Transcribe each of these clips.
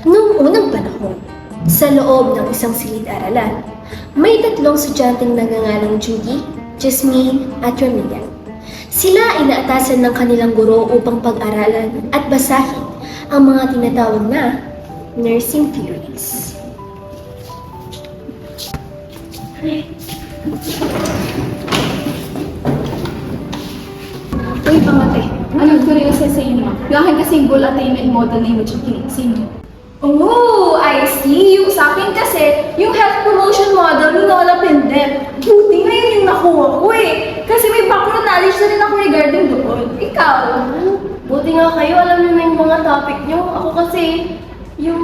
Noong unang panahon, sa loob ng isang silid-aralan, may tatlong estudyanteng nagngangalang Judy, Jasmine at Ramia. Sila ay naatasan ng kanilang guro upang pag-aralan at basahin ang mga tinatawag na nursing theories. Uy, pangate. Anong curious sa inyo? Yung akin kasing goal attainment model na image sa inyo. Oh, I see. Yung sa akin kasi, yung health promotion model ni Nola Pendem. Buti nga yun yung nakuha ko eh. Kasi may background knowledge na rin ako regarding doon. Ikaw? Buti nga kayo, alam niyo na yung mga topic niyo. Ako kasi, yung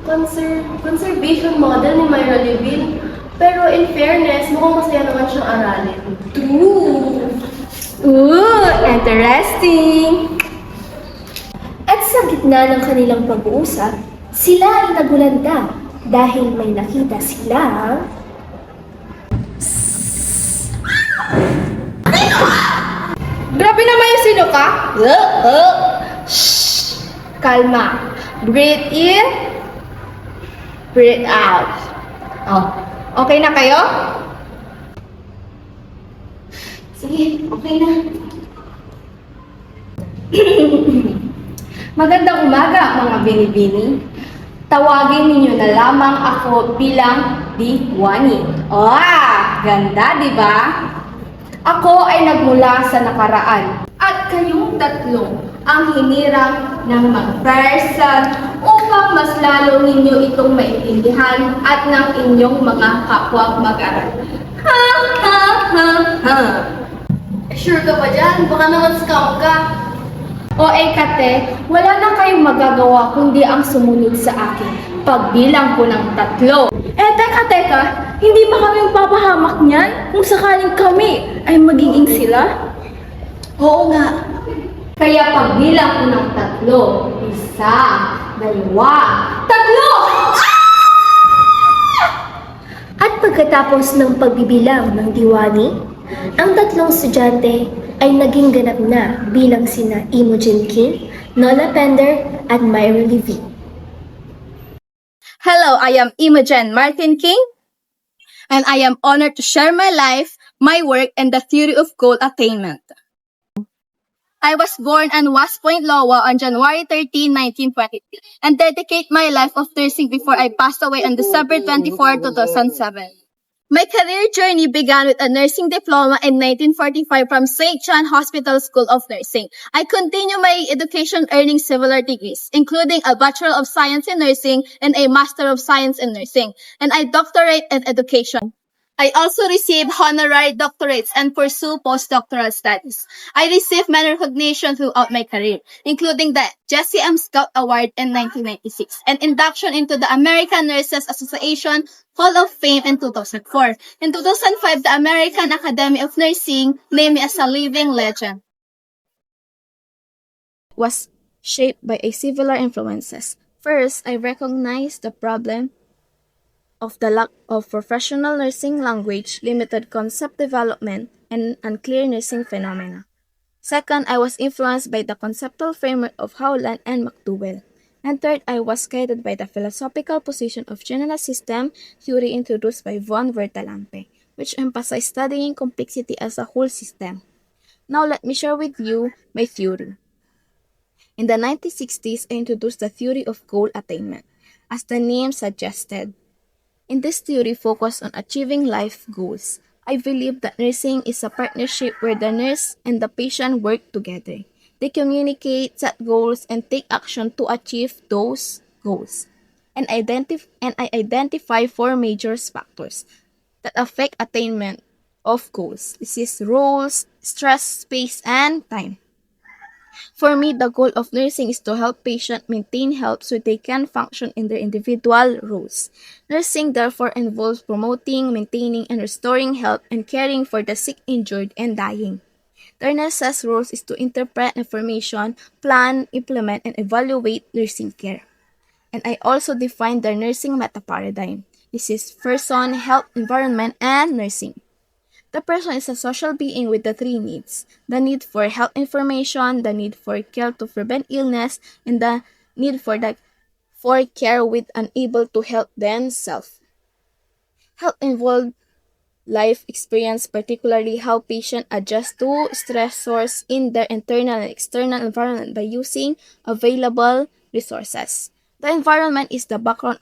conservation model ni Myra Levine. Pero in fairness, mukhang masaya naman siyang aralin. True. Ooh, interesting! At sa gitna ng kanilang pag-uusap, sila ay nagulanda dahil may nakita silang... Grabe naman yung sino ka? Shh! Kalma. Breathe in. Breathe out. Oh, okay na kayo? Sige, okay na. Magandang umaga, mga binibini. Tawagin ninyo na lamang ako bilang Diwani. Ganda, di ba? Ako ay nagmula sa nakaraan. At kayong tatlo ang hinirang ng mga person upang mas lalo ninyo itong maintindihan at ng inyong mga kapwa mag-aral. Ha, ha, ha, ha. Sure ka ba dyan? Baka naman scam ka. O Kate, wala na kayong magagawa kundi ang sumunod sa akin. Pagbilang ko ng 3. Teka, hindi ba kami papahamak niyan kung sakaling kami ay magiging sila? Oo nga. Kaya pagbilang ko ng 3, 1, 2, 3! At pagkatapos ng pagbibilang ng Diwani, ang tatlong estudyante ay naging ganap na bilang sina Imogen King, Nola Pender, at Myra Levine. Hello, I am Imogen Martin King, and I am honored to share my life, my work, and the theory of goal attainment. I was born in West Point, Iowa on January 13, 1923, and dedicate my life of nursing before I passed away on December 24, 2007. My career journey began with a nursing diploma in 1945 from St. John Hospital School of Nursing. I continue my education earning similar degrees, including a Bachelor of Science in Nursing and a Master of Science in Nursing, and a doctorate in education. I also received honorary doctorates and pursue postdoctoral studies. I received many recognition throughout my career, including the Jesse M. Scout Award in 1996 and induction into the American Nurses Association Hall of Fame in 2004. In 2005, the American Academy of Nursing named me as a living legend. Was shaped by a several influences. First, I recognized the problem of the lack of professional nursing language, limited concept development, and unclear nursing phenomena. Second, I was influenced by the conceptual framework of Howland and McDowell. And third, I was guided by the philosophical position of general system theory introduced by von Vertalampe, which emphasized studying complexity as a whole system. Now let me share with you my theory. In the 1960s, I introduced the theory of goal attainment, as the name suggested. In this theory focused on achieving life goals. I believe that nursing is a partnership where the nurse and the patient work together. They communicate, set goals, and take action to achieve those goals. And I identify 4 major factors that affect attainment of goals. This is roles, stress, space, and time. For me, the goal of nursing is to help patients maintain health so they can function in their individual roles. Nursing therefore involves promoting, maintaining, and restoring health and caring for the sick, injured, and dying. The nurse's role is to interpret information, plan, implement, and evaluate nursing care. And I also define the nursing meta-paradigm. This is person, health, environment, and nursing. The person is a social being with the 3 needs: the need for health information, the need for care to prevent illness, and the need for the for care with unable to help themselves. Health involved life experience, particularly how patients adjust to stressors in their internal and external environment by using available resources. The environment is the background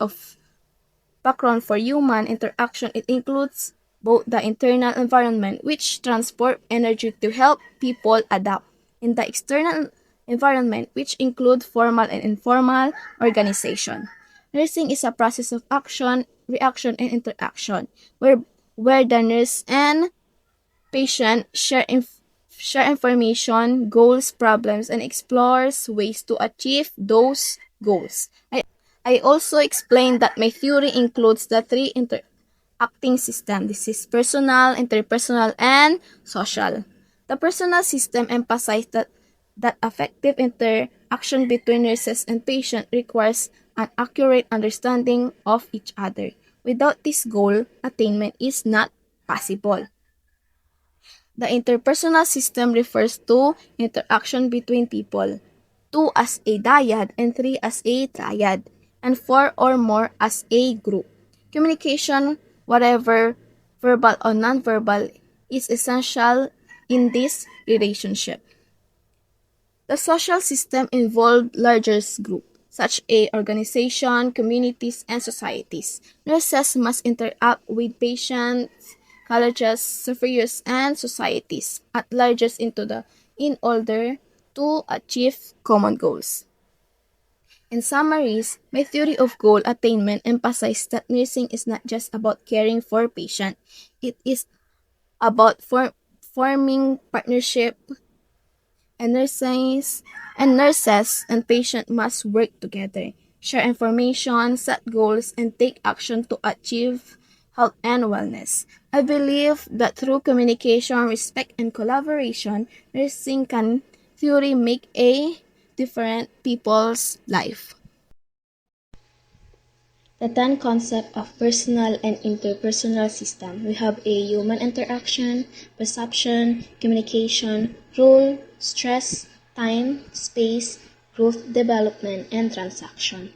for human interaction. It includes both the internal environment, which transport energy to help people adapt, and the external environment, which include formal and informal organization. Nursing is a process of action, reaction, and interaction, where the nurse and patient share information, goals, problems, and explores ways to achieve those goals. I also explained that my theory includes the three interacting systems. This is personal, interpersonal, and social. The personal system emphasized that effective interaction between nurses and patient requires an accurate understanding of each other. Without this goal, attainment is not possible. The interpersonal system refers to interaction between people, two as a dyad and three as a triad, and four or more as a group. Communication, whatever verbal or nonverbal, is essential in this relationship. The social system involved larger groups, such as organization, communities, and societies. Nurses must interact with patients, colleges, superiors, and societies at largest in order to achieve common goals. In summaries, my theory of goal attainment emphasizes that nursing is not just about caring for patient. It is about forming partnership, and nurses and patient must work together, share information, set goals, and take action to achieve health and wellness. I believe that through communication, respect, and collaboration, nursing can theory make a different people's life. The 10 concept of personal and interpersonal system. We have a human interaction, perception, communication, role, stress, time, space, growth, development, and transaction.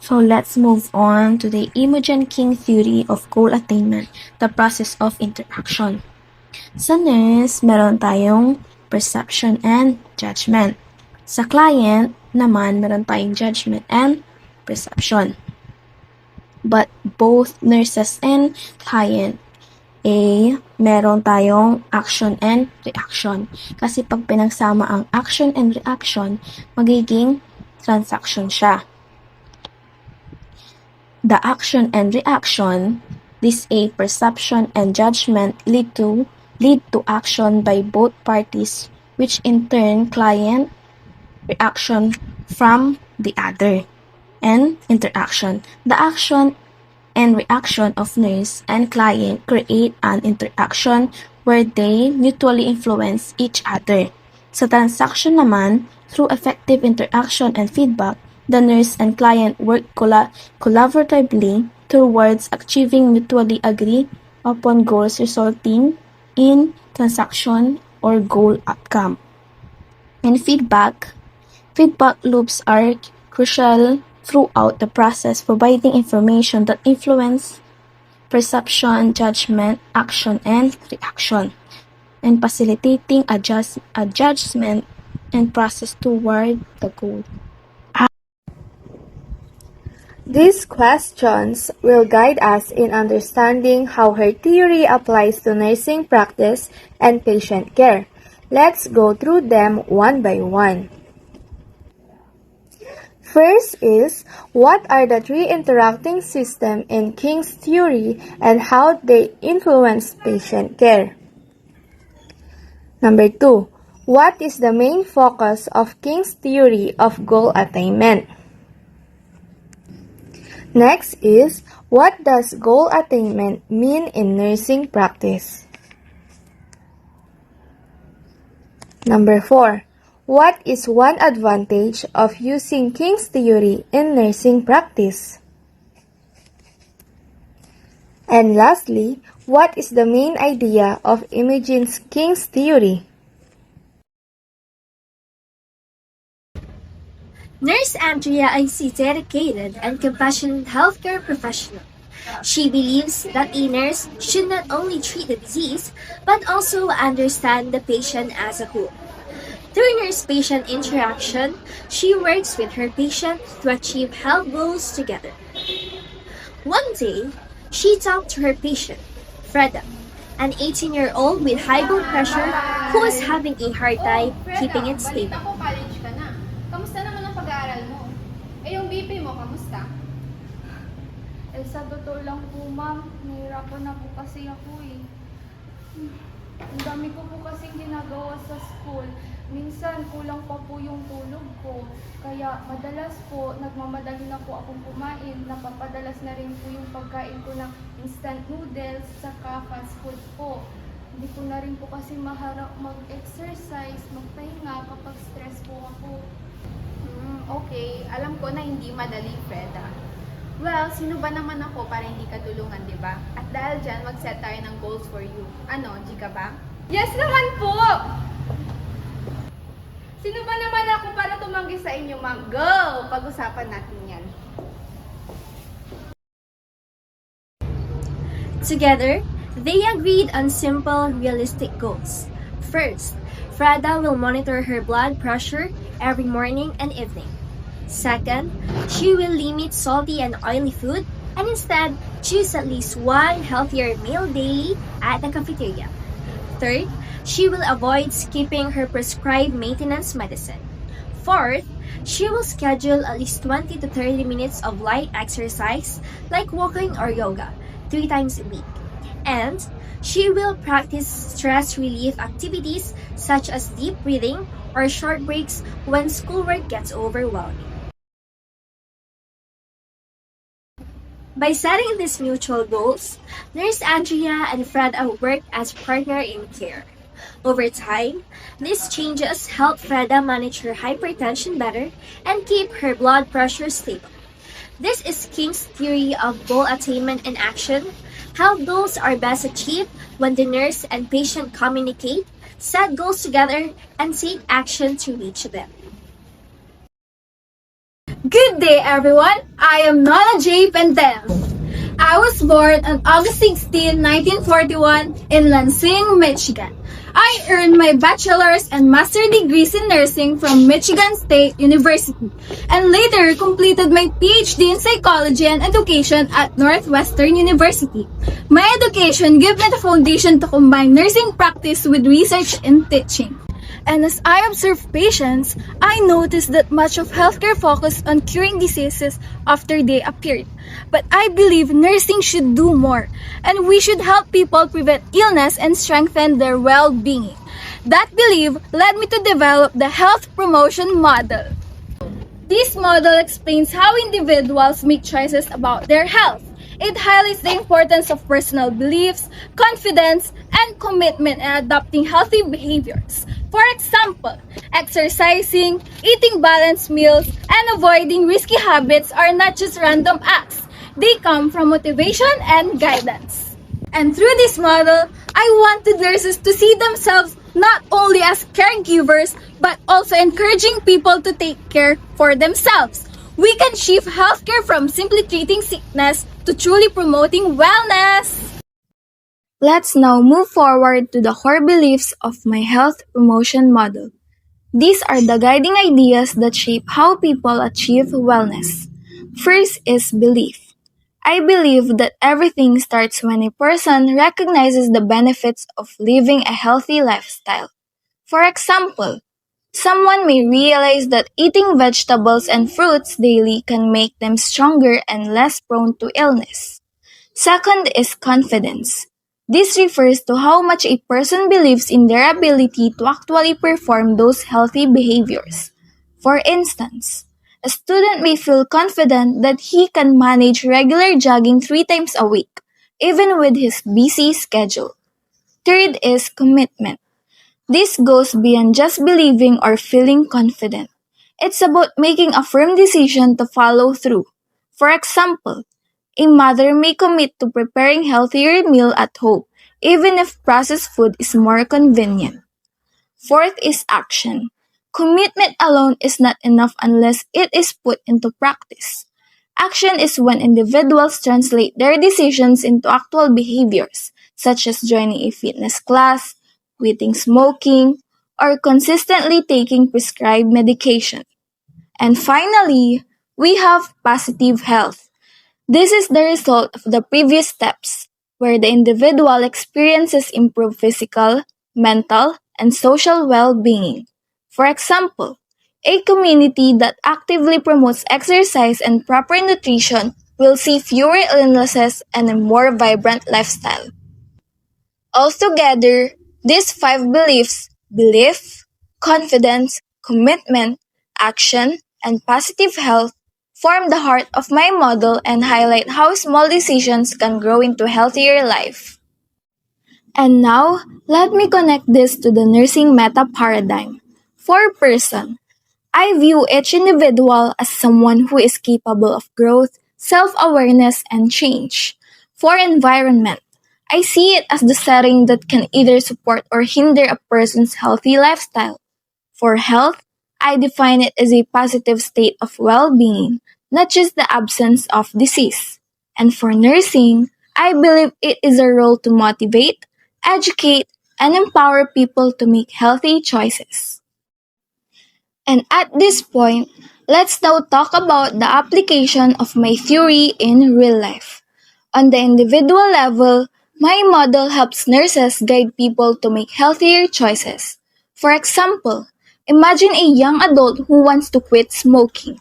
So let's move on to the Imogen King theory of goal attainment, the process of interaction. Sa nurse, meron tayong perception and judgment. Sa client naman, meron tayong judgment and perception. But both nurses and client, meron tayong action and reaction. Kasi pag pinagsama ang action and reaction, magiging transaction siya. The action and reaction, this perception and judgment lead to action by both parties, which in turn client reaction from the other, and interaction. The action and reaction of nurse and client create an interaction where they mutually influence each other. Sa transaction naman, through effective interaction and feedback, the nurse and client work collaboratively towards achieving mutually agree upon goals resulting in transaction or goal outcome. And feedback loops are crucial throughout the process, providing information that influence perception, judgment, action, and reaction, and facilitating adjustment and process toward the goal. These questions will guide us in understanding how her theory applies to nursing practice and patient care. Let's go through them one by one. First is, what are the three interacting systems in King's theory and how they influence patient care? Number 2, what is the main focus of King's theory of goal attainment? Next is, what does goal attainment mean in nursing practice? Number 4, what is one advantage of using King's theory in nursing practice? And lastly, what is the main idea of Imogen King's theory? Nurse Andrea is a dedicated and compassionate healthcare professional. She believes that a nurse should not only treat the disease, but also understand the patient as a whole. Through nurse-patient interaction, she works with her patient to achieve health goals together. One day, she talked to her patient, Freda, an 18-year-old with high blood pressure who is having a hard time keeping it stable. Ako, college ka na. Kamusta naman ang pag-aaral mo? Eh, yung BP mo, kamusta? Eh, sa totoo lang po, ma'am, nahirapan na po kasi ako eh. Ang dami ko po kasing ginagawa sa school. Minsan, kulang pa po yung tulog ko. Kaya, madalas po, nagmamadali na po akong kumain. Napapadalas na rin po yung pagkain ko ng instant noodles, saka fast food po. Hindi ko na rin po kasi maharap mag-exercise, magpahinga kapag stress po ako. Okay, alam ko na hindi madali, Freda. Well, sino ba naman ako para hindi ka tulungan, di ba? At dahil dyan, mag-set tayo ng goals for you. Ano, G ka ba? Yes naman po! Sino ba naman ako para tumanggi sa inyo, ma'am? Go! Pag-usapan natin yan. Together, they agreed on simple, realistic goals. First, Freda will monitor her blood pressure every morning and evening. Second, she will limit salty and oily food and instead choose at least one healthier meal daily at the cafeteria. Third, she will avoid skipping her prescribed maintenance medicine. Fourth, she will schedule at least 20 to 30 minutes of light exercise like walking or yoga 3 times a week. And she will practice stress relief activities such as deep breathing or short breaks when schoolwork gets overwhelming. By setting these mutual goals, Nurse Andrea and Freda work as partner in care. Over time, these changes help Freda manage her hypertension better and keep her blood pressure stable. This is King's theory of goal attainment in action. How goals are best achieved when the nurse and patient communicate, set goals together, and take action to reach them. Good day, everyone. I am Nona J. Pentel. I was born on August 16, 1941 in Lansing, Michigan. I earned my bachelor's and master's degrees in nursing from Michigan State University and later completed my PhD in psychology and education at Northwestern University. My education gave me the foundation to combine nursing practice with research and teaching. And as I observe patients, I noticed that much of healthcare focused on curing diseases after they appeared. But I believe nursing should do more, and we should help people prevent illness and strengthen their well-being. That belief led me to develop the health promotion model. This model explains how individuals make choices about their health. It highlights the importance of personal beliefs, confidence, and commitment in adopting healthy behaviors. For example, exercising, eating balanced meals, and avoiding risky habits are not just random acts. They come from motivation and guidance. And through this model, I wanted nurses to see themselves not only as caregivers, but also encouraging people to take care for themselves. We can shift healthcare from simply treating sickness to truly promoting wellness. Let's now move forward to the core beliefs of my health promotion model. These are the guiding ideas that shape how people achieve wellness. First is belief. I believe that everything starts when a person recognizes the benefits of living a healthy lifestyle. For example, someone may realize that eating vegetables and fruits daily can make them stronger and less prone to illness. Second is confidence. This refers to how much a person believes in their ability to actually perform those healthy behaviors. For instance, a student may feel confident that he can manage regular jogging 3 times a week, even with his busy schedule. Third is commitment. This goes beyond just believing or feeling confident. It's about making a firm decision to follow through. For example, a mother may commit to preparing healthier meal at home, even if processed food is more convenient. Fourth is action. Commitment alone is not enough unless it is put into practice. Action is when individuals translate their decisions into actual behaviors, such as joining a fitness class, quitting smoking, or consistently taking prescribed medication. And finally, we have positive health. This is the result of the previous steps, where the individual experiences improved physical, mental, and social well being. For example, a community that actively promotes exercise and proper nutrition will see fewer illnesses and a more vibrant lifestyle. Altogether, these five beliefs belief, confidence, commitment, action, and positive health form the heart of my model and highlight how small decisions can grow into a healthier life. And now, let me connect this to the nursing meta paradigm. For person, I view each individual as someone who is capable of growth, self-awareness, and change. For environment, I see it as the setting that can either support or hinder a person's healthy lifestyle. For health, I define it as a positive state of well-being, not just the absence of disease. And for nursing, I believe it is a role to motivate, educate, and empower people to make healthy choices. And at this point, let's now talk about the application of my theory in real life. On the individual level, my model helps nurses guide people to make healthier choices. For example, imagine a young adult who wants to quit smoking.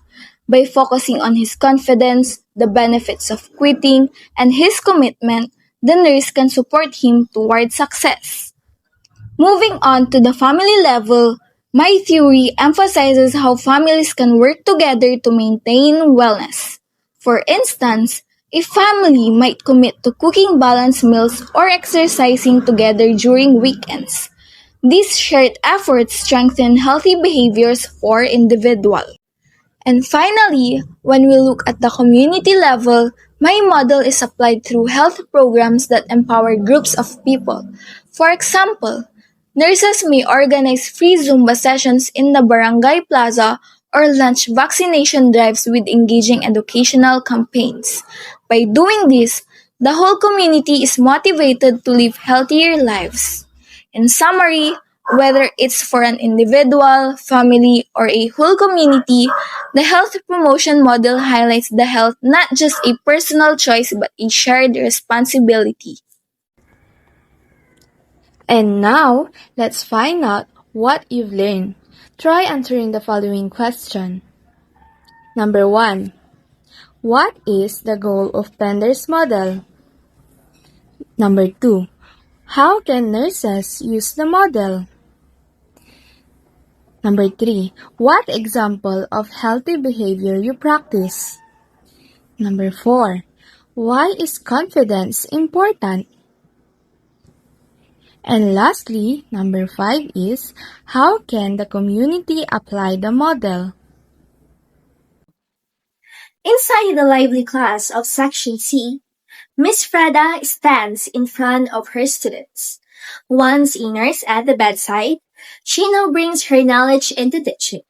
By focusing on his confidence, the benefits of quitting, and his commitment, the nurse can support him toward success. Moving on to the family level, my theory emphasizes how families can work together to maintain wellness. For instance, a family might commit to cooking balanced meals or exercising together during weekends. These shared efforts strengthen healthy behaviors for individuals. And finally, when we look at the community level, my model is applied through health programs that empower groups of people. For example, nurses may organize free Zumba sessions in the barangay plaza or launch vaccination drives with engaging educational campaigns. By doing this, the whole community is motivated to live healthier lives. In summary, whether it's for an individual, family, or a whole community, the health promotion model highlights the health not just a personal choice but a shared responsibility. And now, let's find out what you've learned. Try answering the following question. Number 1. What is the goal of Pender's model? Number 2. How can nurses use the model? Number 3. What example of healthy behavior you practice? Number 4. Why is confidence important? And lastly, number 5 is, how can the community apply the model? Inside the lively class of Section C, Miss Freda stands in front of her students. Once a nurse at the bedside, she now brings her knowledge into teaching.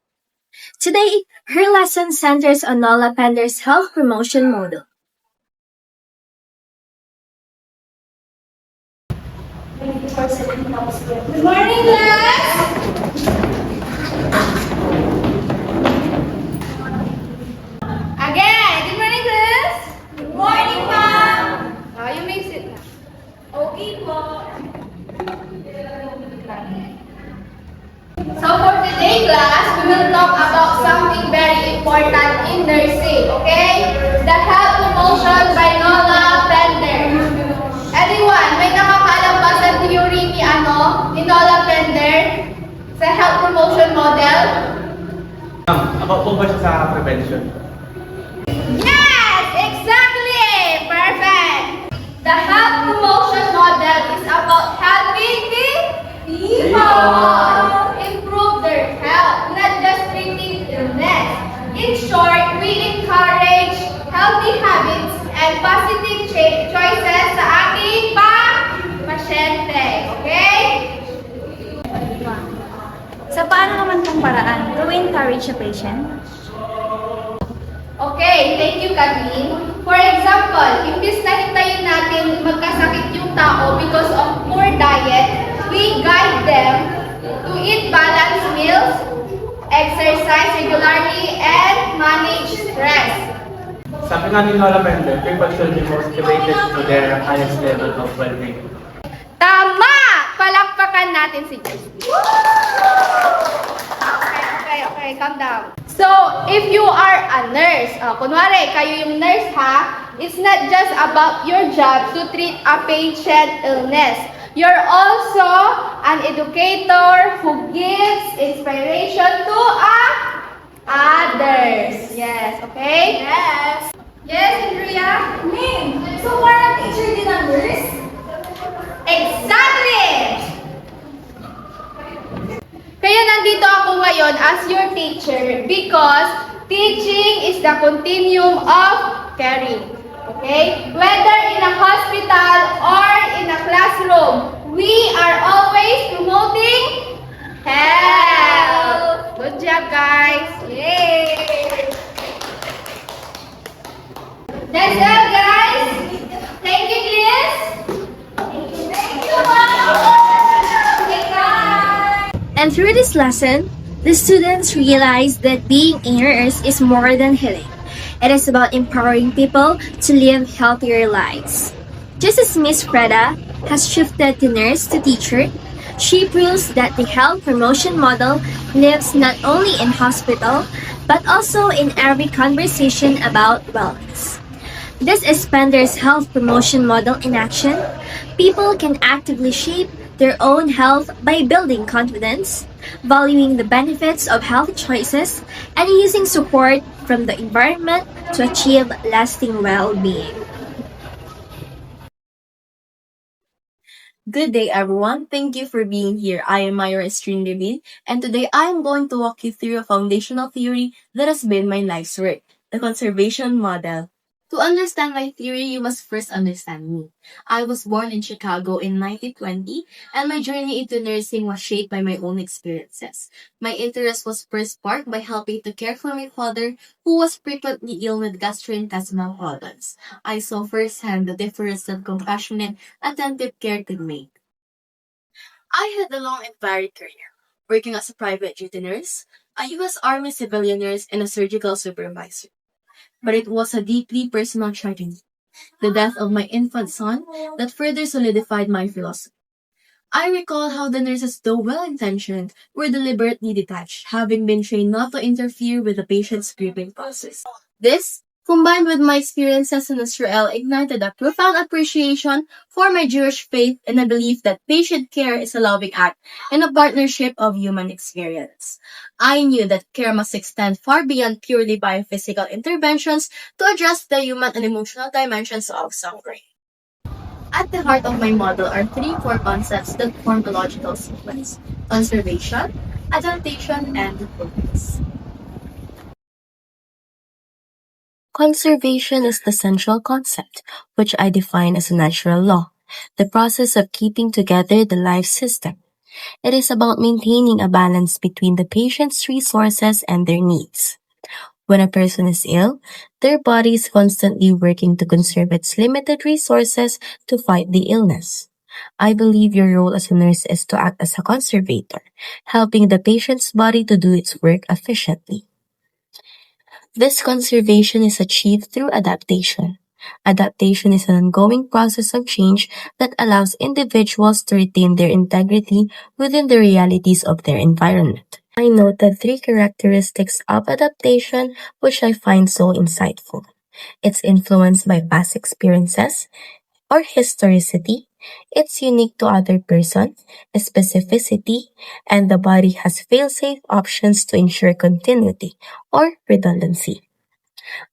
Today, her lesson centers on Nola Pender's health promotion model. Good morning, class! Again, good morning, class! Good morning, ma'am! You may sit na. Okay po. So for today, class, we will talk about something very important in nursing, okay? The health promotion by Nola Pender. Everyone, may nakakaalam ba sa theory ni Nola Pender sa health promotion model? About po ba siya sa prevention? Yes! Exactly! Perfect! The health promotion model is about helping the people improve their health, not just treating illness. In short, we encourage healthy habits and positive choices sa ating pasyente. Okay? Sa paano naman pong paraan to encourage a patient? Okay, thank you, Kathleen. For example, imbis na hintayin natin magkasakit yung tao because of poor diet, we guide them to eat balanced meals, exercise regularly, and manage stress. Sabi nga ni Lola Mendel, people should be motivated to their highest level of well-being. Tama! Palakpakan natin si Jessie. Okay, calm down. So, if you are a nurse, kunwari, kayo yung nurse ha, it's not just about your job to treat a patient illness. You're also an educator who gives inspiration to others. Yes, okay? Yes. Yes, Andrea? Ma'am, so parang teacher din ang nurse? Exactly! Kaya nandito ako ngayon as your teacher because teaching is the continuum of caring. Okay? Whether in a hospital or in a classroom, we are always promoting health. Good job, guys. Yay! That's all, guys. Thank you, Liz. Thank you, Mom! And through this lesson, the students realized that being a nurse is more than healing. It is about empowering people to live healthier lives. Just as Miss Freda has shifted to nurse to teacher, she proves that the health promotion model lives not only in hospital, but also in every conversation about wellness. This is Spender's health promotion model in action. People can actively shape their own health by building confidence, valuing the benefits of healthy choices, and using support from the environment to achieve lasting well-being. Good day, everyone. Thank you for being here. I am Myra Estrin David, and today I am going to walk you through a foundational theory that has been my life's work, the conservation model. To understand my theory, you must first understand me. I was born in Chicago in 1920, and my journey into nursing was shaped by my own experiences. My interest was first sparked by helping to care for my father, who was frequently ill with gastrointestinal problems. I saw firsthand the difference that compassionate, attentive care could make. I had a long and varied career, working as a private duty nurse, a U.S. Army civilian nurse, and a surgical supervisor. But it was a deeply personal tragedy, the death of my infant son, that further solidified my philosophy. I recall how the nurses, though well-intentioned, were deliberately detached, having been trained not to interfere with the patient's grieving process. This, combined with my experiences in Israel, ignited a profound appreciation for my Jewish faith and a belief that patient care is a loving act and a partnership of human experience. I knew that care must extend far beyond purely biophysical interventions to address the human and emotional dimensions of suffering. At the heart of my model are three core concepts that form a logical sequence: conservation, adaptation, and progress. Conservation is the central concept, which I define as a natural law, the process of keeping together the life system. It is about maintaining a balance between the patient's resources and their needs. When a person is ill, their body is constantly working to conserve its limited resources to fight the illness. I believe your role as a nurse is to act as a conservator, helping the patient's body to do its work efficiently. This conservation is achieved through adaptation. Adaptation is an ongoing process of change that allows individuals to retain their integrity within the realities of their environment. I note the three characteristics of adaptation which I find so insightful. It's influenced by past experiences or historicity, it's unique to other person, specificity, and the body has fail-safe options to ensure continuity or redundancy.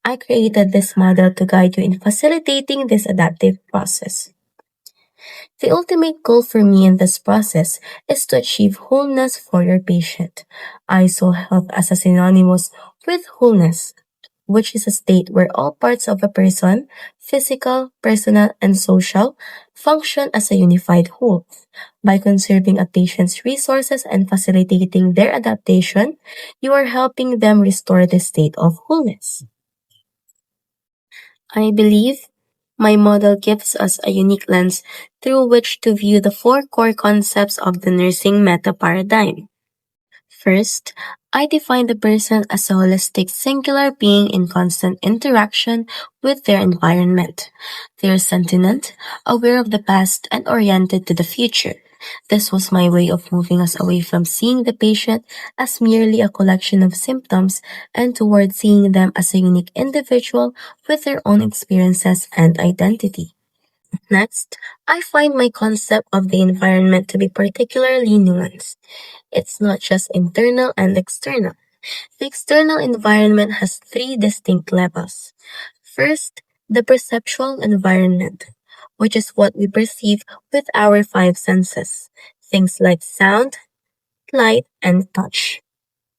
I created this model to guide you in facilitating this adaptive process. The ultimate goal for me in this process is to achieve wholeness for your patient. I saw health as a synonymous with wholeness. which is a state where all parts of a person, physical, personal, and social, function as a unified whole. By conserving a patient's resources and facilitating their adaptation, you are helping them restore the state of wholeness. I believe my model gives us a unique lens through which to view the four core concepts of the nursing meta paradigm. First, I define the person as a holistic singular being in constant interaction with their environment. They are sentient, aware of the past, and oriented to the future. This was my way of moving us away from seeing the patient as merely a collection of symptoms and toward seeing them as a unique individual with their own experiences and identity. Next, I find my concept of the environment to be particularly nuanced. It's not just internal and external. The external environment has three distinct levels. First, the perceptual environment, which is what we perceive with our five senses, things like sound, light, and touch.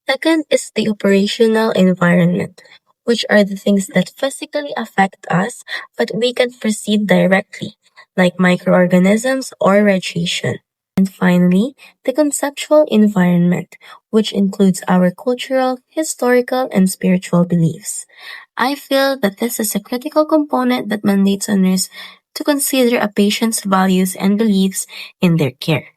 Second is the operational environment, which are the things that physically affect us but we can perceive directly, like microorganisms or radiation. And finally, the conceptual environment, which includes our cultural, historical, and spiritual beliefs. I feel that this is a critical component that mandates a nurse to consider a patient's values and beliefs in their care.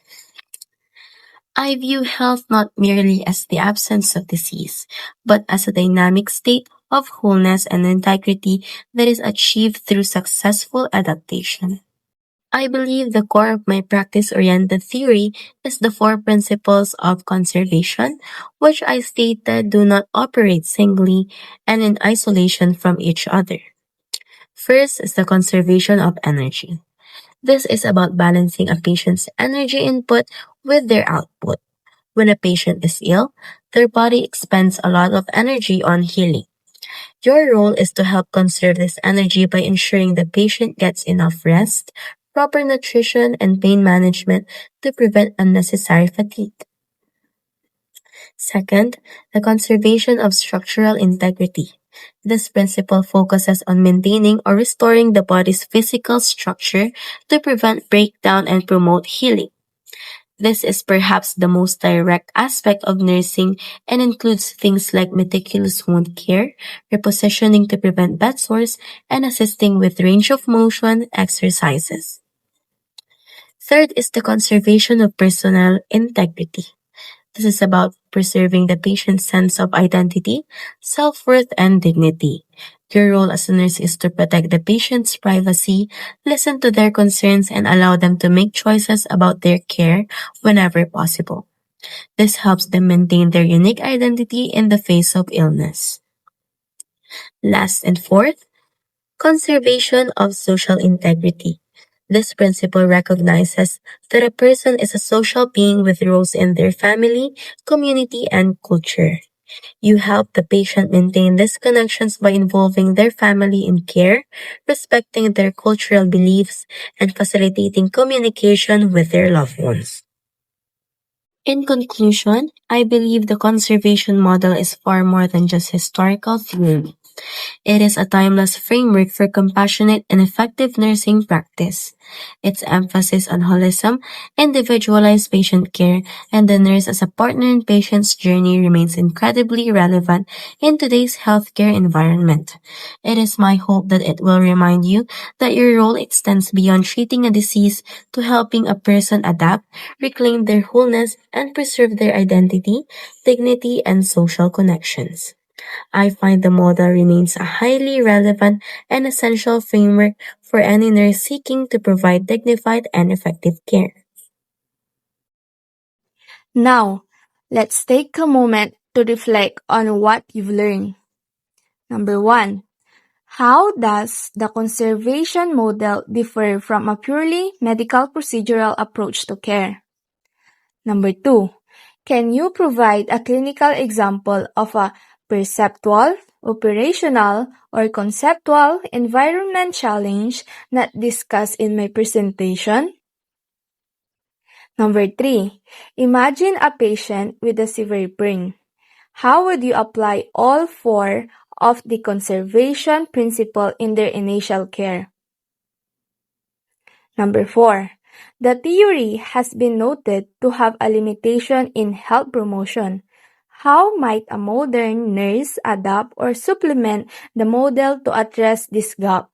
I view health not merely as the absence of disease, but as a dynamic state of wholeness and integrity that is achieved through successful adaptation. I believe the core of my practice-oriented theory is the four principles of conservation, which I stated do not operate singly and in isolation from each other. First is the conservation of energy. This is about balancing a patient's energy input with their output. When a patient is ill, their body expends a lot of energy on healing. Your role is to help conserve this energy by ensuring the patient gets enough rest, proper nutrition, and pain management to prevent unnecessary fatigue. Second, the conservation of structural integrity. This principle focuses on maintaining or restoring the body's physical structure to prevent breakdown and promote healing. This is perhaps the most direct aspect of nursing and includes things like meticulous wound care, repositioning to prevent bed sores, and assisting with range of motion exercises. Third is the conservation of personal integrity. This is about preserving the patient's sense of identity, self-worth, and dignity. Your role as a nurse is to protect the patient's privacy, listen to their concerns, and allow them to make choices about their care whenever possible. This helps them maintain their unique identity in the face of illness. Last and fourth, conservation of social integrity. This principle recognizes that a person is a social being with roles in their family, community, and culture. You help the patient maintain these connections by involving their family in care, respecting their cultural beliefs, and facilitating communication with their loved ones. In conclusion, I believe the conservation model is far more than just historical theory. It is a timeless framework for compassionate and effective nursing practice. Its emphasis on holism, individualized patient care, and the nurse as a partner in patient's journey remains incredibly relevant in today's healthcare environment. It is my hope that it will remind you that your role extends beyond treating a disease to helping a person adapt, reclaim their wholeness, and preserve their identity, dignity, and social connections. I find the model remains a highly relevant and essential framework for any nurse seeking to provide dignified and effective care. Now, let's take a moment to reflect on what you've learned. Number 1. How does the conservation model differ from a purely medical procedural approach to care? Number 2. Can you provide a clinical example of a perceptual, operational, or conceptual environment challenge not discussed in my presentation? Number 3. Imagine a patient with a severe burn. How would you apply all four of the conservation principle in their initial care. Number 4. The theory has been noted to have a limitation in health promotion. How might a modern nurse adapt or supplement the model to address this gap?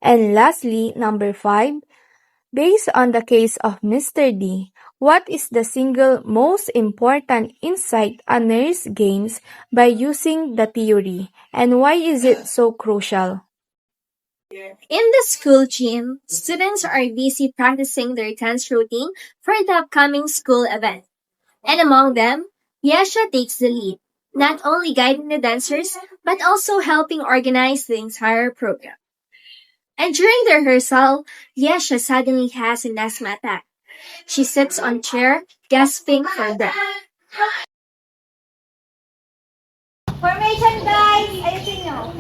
And lastly, number 5. Based on the case of Mr. D, what is the single most important insight a nurse gains by using the theory, and why is it so crucial? In the school gym, students are busy practicing their dance routine for the upcoming school event. And among them, Yesha takes the lead, not only guiding the dancers, but also helping organize the entire program. And during the rehearsal, Yesha suddenly has an asthma attack. She sits on chair, gasping for breath. Formation, guys! Ayusin nyo.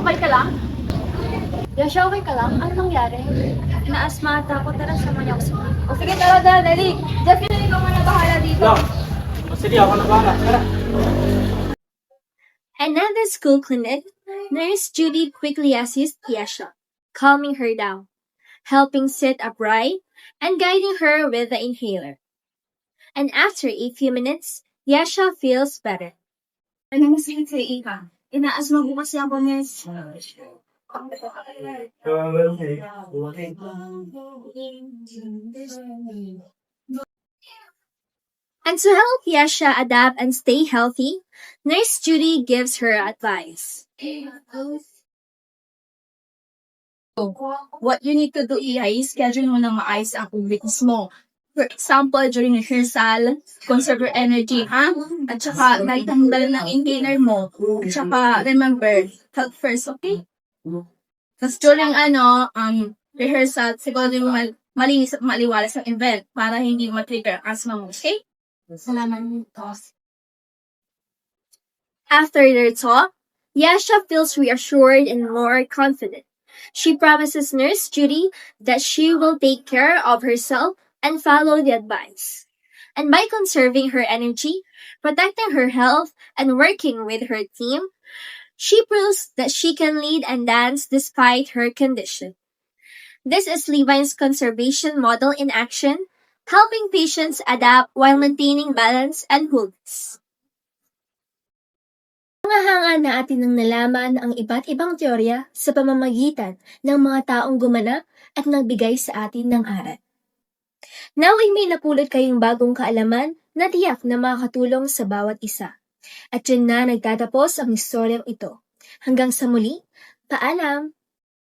Okay ka lang? Yasha, okay ka lang? Ano nangyari? Na-asma ata ako. Tara, sama niyo ako sa... O sige, tara, dali. Jeff, yun ikaw na bahala dito. Sige, ako na bahala. Tara. Another school clinic, Nurse Judy quickly assists Yesha, calming her down, helping sit upright, and guiding her with the inhaler. And after a few minutes, Yesha feels better. Ano na sige kay Ika? Inaasma ko kasi ako, Nes. And to help Yesha adapt and stay healthy, Nurse Judy gives her advice. What you need to do ay schedule mo ng maayos ang activities mo. For example, during rehearsal, conserve your energy, ha? At saka, nagtanggal ng inhaler mo. At saka, remember, health first, okay? Tapos during, rehearsal, siguro mo malinis at maliwalas ang event para hindi ma-trigger ang asthma mo, okay? Salamat. After their talk, Yesha feels reassured and more confident. She promises Nurse Judy that she will take care of herself and follow the advice. And by conserving her energy, protecting her health, and working with her team, she proves that she can lead and dance despite her condition. This is Levine's conservation model in action, helping patients adapt while maintaining balance and wholeness. Hanga-hanga na atin nang nalaman ang iba't ibang teorya sa pamamagitan ng mga taong gumanap at nagbigay sa atin ng aral. Now ay may napulot kayong bagong kaalaman na tiyak na makakatulong sa bawat isa. At dyan na nagtatapos ang istoryang ito. Hanggang sa muli, paalam!